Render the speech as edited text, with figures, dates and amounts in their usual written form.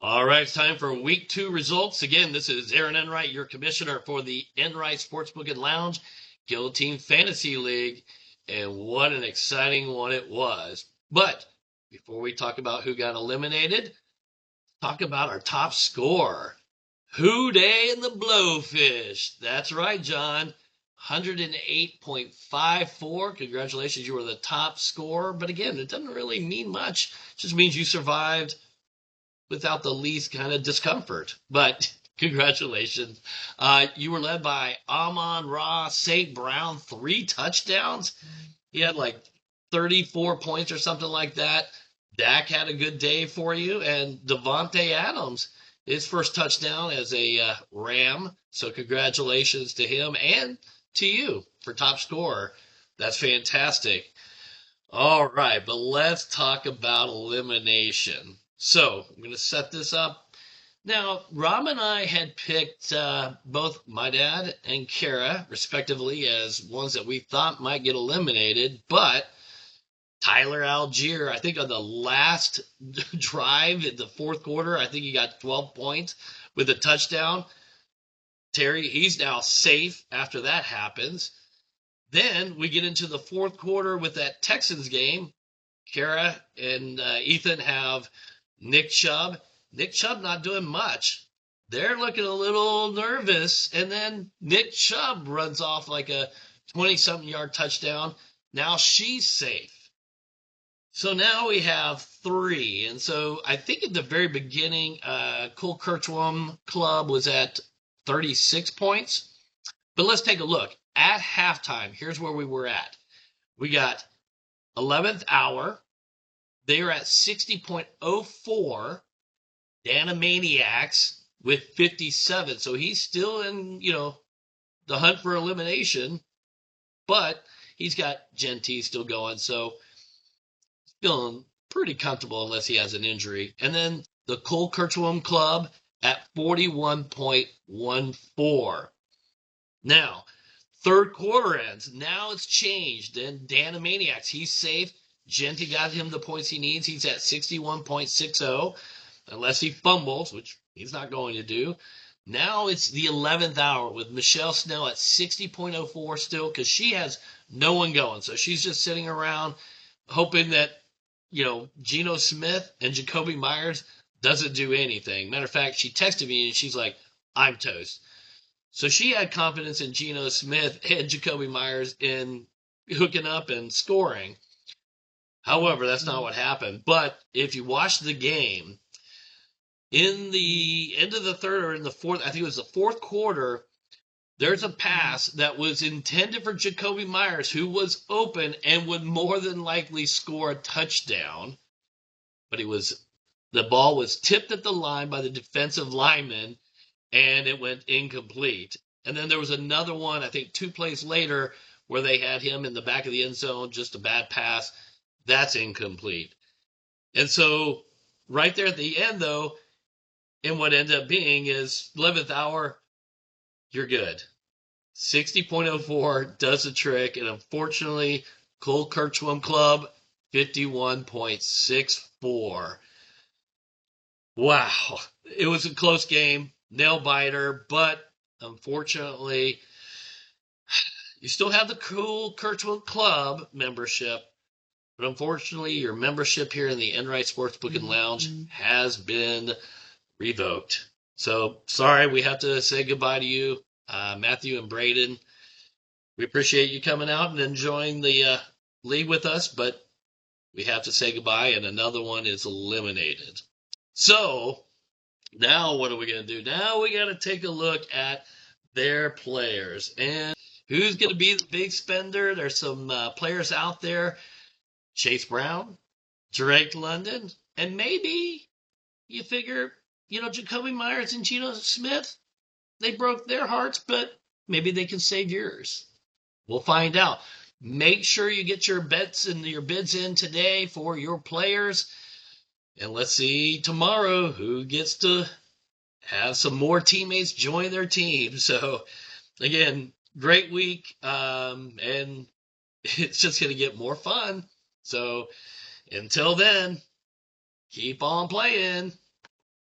All right, it's time for week 2 results. Again, this is Aaron Enright, your commissioner for the Enright Sportsbook and Lounge Guillotine Fantasy League. And what an exciting one it was. But before we talk about who got eliminated, talk about our top scorer. Who Day and the Blowfish. That's right, John. 108.54. Congratulations, you were the top scorer. But again, it doesn't really mean much. It just means you survived without the least kind of discomfort. But congratulations. You were led by Amon-Ra St. Brown, 3 touchdowns. He had like 34 points or something like that. Dak had a good day for you. And Devontae Adams, his first touchdown as a Ram. So congratulations to him and to you for top scorer. That's fantastic. All right, but let's talk about elimination. So I'm going to set this up. Now, Rob and I had picked both my dad and Kara, respectively, as ones that we thought might get eliminated, but Tyler Algier, I think on the last drive in the fourth quarter, I think he got 12 points with a touchdown. Terry, he's now safe after that happens. Then we get into the fourth quarter with that Texans game. Kara and Ethan have Nick Chubb. Nick Chubb not doing much. They're looking a little nervous. And then Nick Chubb runs off like a 20-something yard touchdown. Now she's safe. So now we have 3. And so I think at the very beginning, Cole Kirchwam Club was at 36 points. But let's take a look. At halftime, here's where we were at. We got 11th hour. They are at 60.04. Danamaniacs with 57. So he's still in, the hunt for elimination. But he's got Genty still going. So feeling pretty comfortable unless he has an injury. And then the Cole Kirchwam Club at 41.14. Now, third quarter ends. Now it's changed. And Danamaniacs, he's safe. Genty got him the points he needs. He's at 61.60, unless he fumbles, which he's not going to do. Now it's the 11th hour with Michelle Snell at 60.04 still because she has no one going. So she's just sitting around hoping that, Geno Smith and Jacoby Myers doesn't do anything. Matter of fact, she texted me and she's like, I'm toast. So she had confidence in Geno Smith and Jacoby Myers in hooking up and scoring. However, that's not what happened. But if you watch the game, in the end of the third or in the fourth, I think it was the fourth quarter, there's a pass that was intended for Jacoby Myers, who was open and would more than likely score a touchdown. But the ball was tipped at the line by the defensive lineman, and it went incomplete. And then there was another one, I think 2 plays later, where they had him in the back of the end zone, just a bad pass. That's incomplete. And so right there at the end, though, and what ended up being is 11th hour, you're good. 60.04 does the trick. And unfortunately, Cole Kirchwam Club, 51.64. Wow. It was a close game, nail biter, but unfortunately, you still have the cool Kirchwam Club membership. But unfortunately, your membership here in the Enright Sportsbook and Lounge has been revoked. So sorry, we have to say goodbye to you, Matthew and Braden. We appreciate you coming out and enjoying the league with us, but we have to say goodbye, and another one is eliminated. So now what are we going to do? Now we got to take a look at their players and who's going to be the big spender. There's some players out there. Chase Brown, Drake London, and maybe you figure, Jacoby Myers and Geno Smith, they broke their hearts, but maybe they can save yours. We'll find out. Make sure you get your bets and your bids in today for your players. And let's see tomorrow who gets to have some more teammates join their team. So, again, great week. And it's just going to get more fun. So, until then, keep on playing.